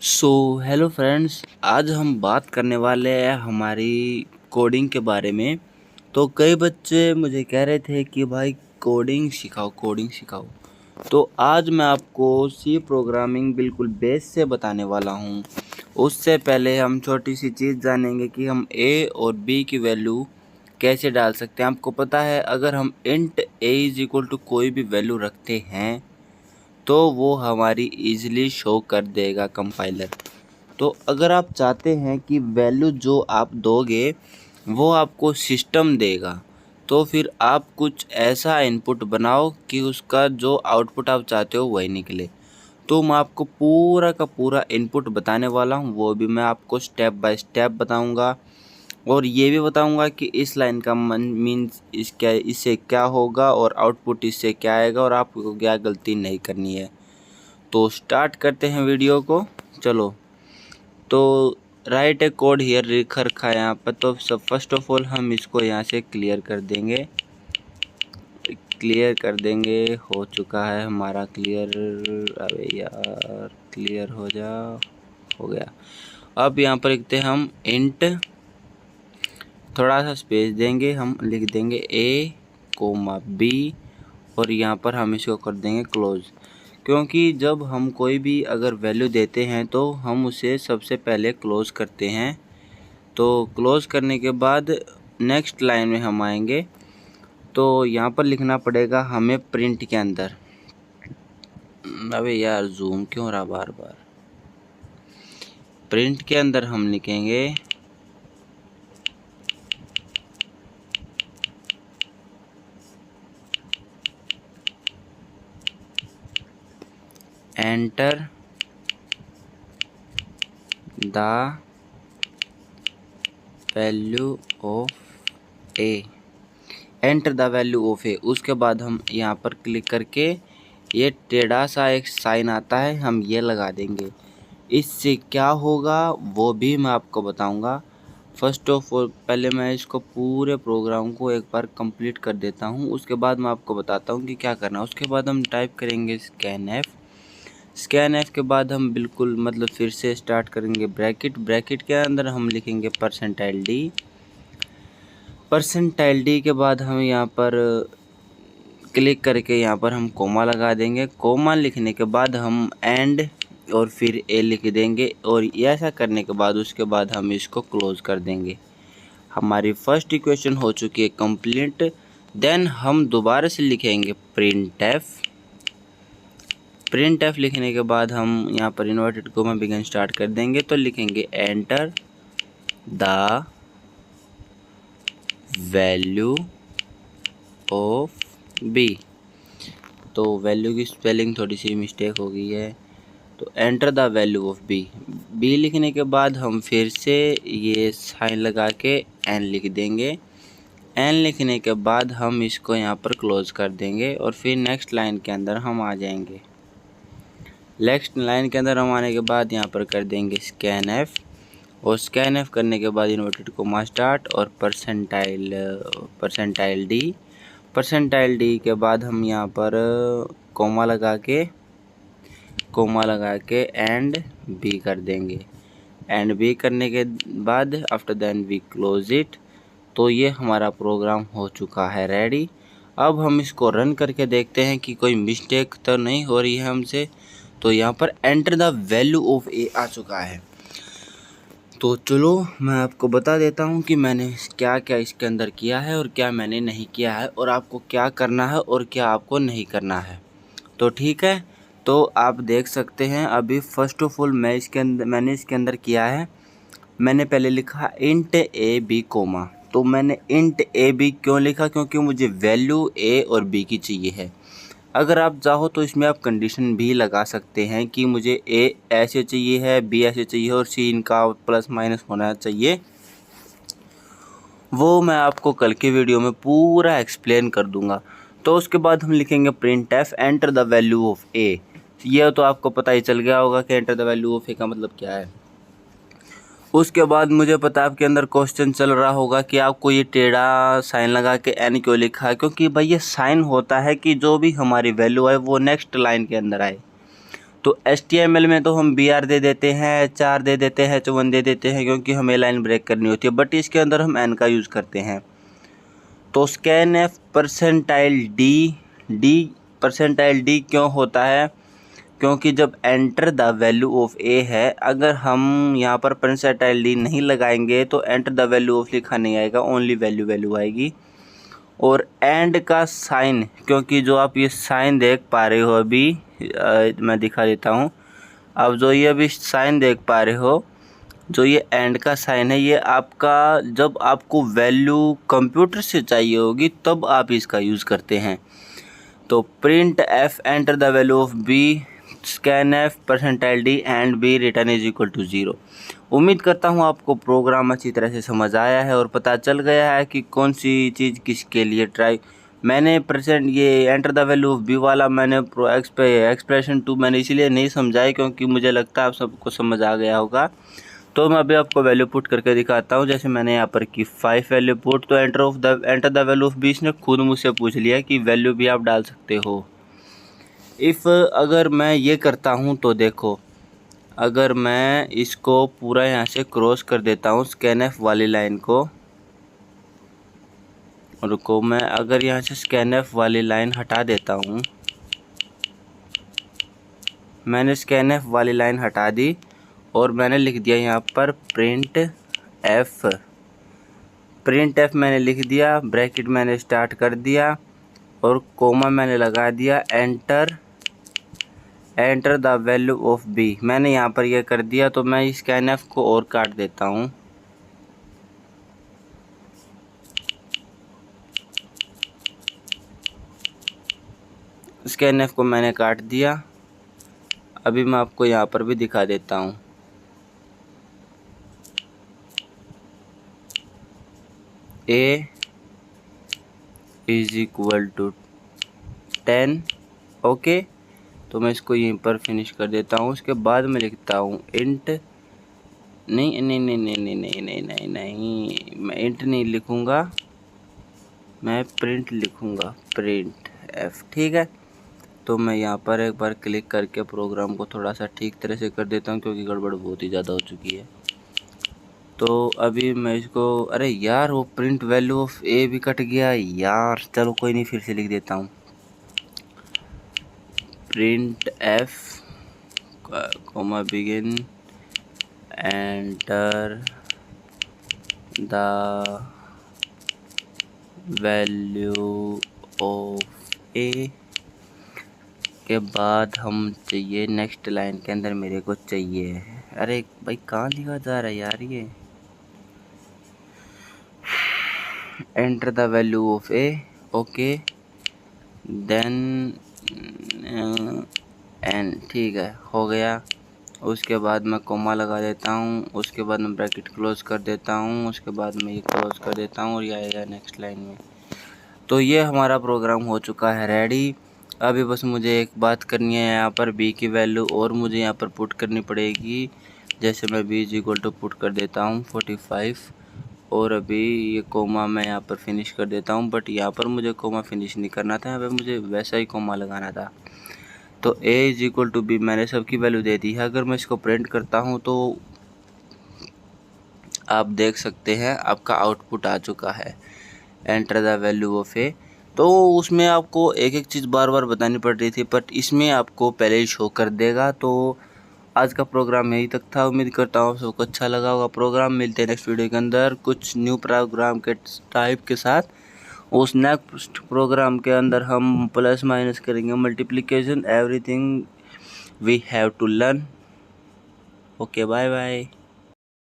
So hello friends, आज हम बात करने वाले हैं हमारी कोडिंग के बारे में। तो कई बच्चे मुझे कह रहे थे कि भाई कोडिंग सिखाओ कोडिंग सिखाओ। तो आज मैं आपको सी प्रोग्रामिंग बिल्कुल बेस से बताने वाला हूँ। उससे पहले हम छोटी सी चीज़ जानेंगे कि हम ए और बी की वैल्यू कैसे डाल सकते हैं। आपको पता है, अगर हम int a is equal to कोई भी वैल्यू रखते हैं तो वो हमारी ईज़िली शो कर देगा कंपाइलर। तो अगर आप चाहते हैं कि वैल्यू जो आप दोगे वो आपको सिस्टम देगा, तो फिर आप कुछ ऐसा इनपुट बनाओ कि उसका जो आउटपुट आप चाहते हो वही निकले। तो मैं आपको पूरा का पूरा इनपुट बताने वाला हूँ, वो भी मैं आपको स्टेप बाय स्टेप बताऊँगा। और ये भी बताऊँगा कि इस लाइन का मीन्स इससे क्या होगा और आउटपुट इससे क्या आएगा और आपको क्या गलती नहीं करनी है। तो स्टार्ट करते हैं वीडियो को। चलो, तो राइट ए कोड हियर लिख रखा है यहाँ पर। तो सब फर्स्ट ऑफ ऑल हम इसको यहाँ से क्लियर कर देंगे। हो चुका है हमारा क्लियर। अबे यार, क्लियर हो जा। हो गया। अब यहाँ पर लिखते हैं हम इंट, थोड़ा सा स्पेस देंगे, हम लिख देंगे ए कोमा बी और यहाँ पर हम इसको कर देंगे क्लोज। क्योंकि जब हम कोई भी अगर वैल्यू देते हैं तो हम उसे सबसे पहले क्लोज करते हैं। तो क्लोज करने के बाद नेक्स्ट लाइन में हम आएंगे, तो यहाँ पर लिखना पड़ेगा हमें प्रिंट के अंदर। अबे यार, जूम क्यों रहा बार बार। प्रिंट के अंदर हम लिखेंगे enter the value of a. Enter the value of a. उसके बाद हम यहाँ पर क्लिक करके ये टेढ़ा सा एक साइन आता है, हम ये लगा देंगे। इससे क्या होगा वो भी मैं आपको बताऊंगा। फर्स्ट ऑफ ऑल पहले मैं इसको पूरे प्रोग्राम को एक बार कंप्लीट कर देता हूँ, उसके बाद मैं आपको बताता हूँ कि क्या करना है। उसके बाद हम टाइप करेंगे स्कैन एफ के बाद हम बिल्कुल मतलब फिर से स्टार्ट करेंगे ब्रैकेट के अंदर हम लिखेंगे परसेंटाइल डी के बाद हम यहाँ पर क्लिक करके यहाँ पर हम कोमा लगा देंगे। कोमा लिखने के बाद हम एंड और फिर ए लिख देंगे और ऐसा करने के बाद उसके बाद हम इसको क्लोज कर देंगे। हमारी फर्स्ट इक्वेशन हो चुकी है कंप्लीट। देन हम दोबारा से लिखेंगे प्रिंट एफ लिखने के बाद हम यहाँ पर इन्वर्टेड कोमा बिगिन स्टार्ट कर देंगे। तो लिखेंगे enter the value of b. तो वैल्यू की स्पेलिंग थोड़ी सी मिस्टेक हो गई है, तो enter the value of b लिखने के बाद हम फिर से ये साइन लगा के एन लिख देंगे। एन लिखने के बाद हम इसको यहाँ पर क्लोज कर देंगे और फिर नेक्स्ट लाइन के अंदर हम आ जाएंगे। नेक्स्ट लाइन के अंदर हम आने के बाद यहाँ पर कर देंगे स्कैन एफ और स्कैन एफ करने के बाद इन्वर्टेड कोमा स्टार्ट और परसेंटाइल डी के बाद हम यहाँ पर कोमा लगा के एंड बी कर देंगे। एंड बी करने के बाद after then we close it. तो ये हमारा प्रोग्राम हो चुका है रेडी। अब हम इसको रन करके देखते हैं कि कोई मिस्टेक तो नहीं हो रही है हमसे। तो यहाँ पर एंटर द वैल्यू ऑफ ए आ चुका है। तो चलो मैं आपको बता देता हूँ कि मैंने क्या क्या इसके अंदर किया है और क्या मैंने नहीं किया है और आपको क्या करना है और क्या आपको नहीं करना है। तो ठीक है, तो आप देख सकते हैं अभी फर्स्ट ऑफ ऑल मैंने इसके अंदर किया है। मैंने पहले लिखा इंट ए बी कोमा। तो मैंने इंट ए बी क्यों लिखा, क्योंकि मुझे वैल्यू ए और बी की चाहिए है। अगर आप चाहो तो इसमें आप कंडीशन भी लगा सकते हैं कि मुझे ए ऐसे चाहिए है, बी ऐसे चाहिए और सी इनका प्लस माइनस होना चाहिए। वो मैं आपको कल के वीडियो में पूरा एक्सप्लेन कर दूंगा। तो उसके बाद हम लिखेंगे print F enter the value of a. ये तो आपको पता ही चल गया होगा कि enter the value of a का मतलब क्या है। उसके बाद मुझे पता है आपके अंदर क्वेश्चन चल रहा होगा कि आपको ये टेढ़ा साइन लगा के एन क्यों लिखा है। क्योंकि भाई ये साइन होता है कि जो भी हमारी वैल्यू है वो नेक्स्ट लाइन के अंदर आए। तो HTML में तो हम BR दे देते हैं, 4 दे देते हैं, 54 दे देते हैं, क्योंकि हमें लाइन ब्रेक करनी होती है, बट इसके अंदर हम N का यूज़ करते हैं। तो scanf %d क्यों होता है? क्योंकि जब एंटर द वैल्यू ऑफ ए है, अगर हम यहाँ पर %d नहीं लगाएंगे तो एंटर द वैल्यू ऑफ लिखा नहीं आएगा, ओनली वैल्यू आएगी। और एंड का साइन, क्योंकि जो आप ये साइन देख पा रहे हो अभी, मैं दिखा देता हूँ। अब जो ये अभी साइन देख पा रहे हो, जो ये एंड का साइन है, ये आपका जब आपको वैल्यू कंप्यूटर से चाहिए होगी तब आप इसका यूज़ करते हैं। तो print F enter the value of b, scanf %d and b return is equal to 0। उम्मीद करता हूँ आपको प्रोग्राम अच्छी तरह से समझ आया है और पता चल गया है कि कौन सी चीज़ किसके लिए ट्राई। मैंने ये enter the value of b वाला मैंने एक्सप्रेशन 2 मैंने इसीलिए नहीं समझाया, क्योंकि मुझे लगता है आप सबको समझ आ गया होगा। तो मैं अभी आपको वैल्यू पुट करके दिखाता हूँ। जैसे मैंने यहाँ पर की 5 वैल्यू पुट, तो enter the value of b इसने खुद मुझसे पूछ लिया कि वैल्यू भी आप डाल सकते हो। अगर मैं ये करता हूँ तो देखो, अगर मैं इसको पूरा यहाँ से क्रॉस कर देता हूँ स्कैनएफ वाली लाइन को, रुको, मैं अगर यहाँ से स्कैनएफ वाली लाइन हटा देता हूँ, मैंने स्कैनएफ वाली लाइन हटा दी और मैंने लिख दिया यहाँ पर प्रिंट एफ मैंने लिख दिया, ब्रैकेट मैंने स्टार्ट कर दिया और कोमा मैंने लगा दिया, enter the value of b मैंने यहाँ पर यह कर दिया। तो मैं इस स्कैनएफ को और काट देता हूँ, स्कैनएफ को मैंने काट दिया। अभी मैं आपको यहाँ पर भी दिखा देता हूँ। A is equal to 10, okay. तो मैं इसको यहीं पर फिनिश कर देता हूँ। उसके बाद मैं लिखता हूँ इंट, नहीं, मैं इंट नहीं लिखूँगा, मैं प्रिंट लिखूँगा, प्रिंट एफ, ठीक है। तो मैं यहाँ पर एक बार क्लिक करके प्रोग्राम को थोड़ा सा ठीक तरह से कर देता हूँ, क्योंकि गड़बड़ बहुत ही ज़्यादा हो चुकी है। तो अभी मैं इसको, अरे यार वो प्रिंट वैल्यू ऑफ ए भी कट गया यार। चलो कोई नहीं, फिर से लिख देता हूँ, print f comma begin enter the value of a के बाद हम चाहिए नेक्स्ट लाइन के अंदर मेरे को चाहिए, अरे भाई कहाँ लिखा जा रहा है यार ये, enter the value of a, okay, then n, ठीक है, हो गया। उसके बाद मैं कोमा लगा देता हूँ, उसके बाद मैं ब्रैकेट क्लोज कर देता हूँ, उसके बाद मैं ये क्लोज कर देता हूँ और ये आएगा नेक्स्ट लाइन में। तो ये हमारा प्रोग्राम हो चुका है रेडी। अभी बस मुझे एक बात करनी है, यहाँ पर बी की वैल्यू और मुझे यहाँ पर पुट करनी पड़ेगी। जैसे मैं b is equal to put कर देता हूँ 45 और अभी ये कोमा मैं यहाँ पर फिनिश कर देता हूँ, बट यहाँ पर मुझे कोमा फिनिश नहीं करना था, यहाँ पर मुझे वैसा ही कोमा लगाना था। तो a is equal to b मैंने सबकी वैल्यू दे दी है। अगर मैं इसको प्रिंट करता हूँ तो आप देख सकते हैं आपका आउटपुट आ चुका है, एंटर द वैल्यू ऑफ ए। तो उसमें आपको एक एक चीज़ बार बार बतानी पड़ रही थी, बट इसमें आपको पहले ही शो कर देगा। तो आज का प्रोग्राम यही तक था। उम्मीद करता हूँ सबको अच्छा लगा होगा प्रोग्राम। मिलते हैं नेक्स्ट वीडियो के अंदर कुछ न्यू प्रोग्राम के टाइप के साथ। उस नेक्स्ट प्रोग्राम के अंदर हम प्लस माइनस करेंगे, multiplication, everything we have to learn. Okay, bye bye.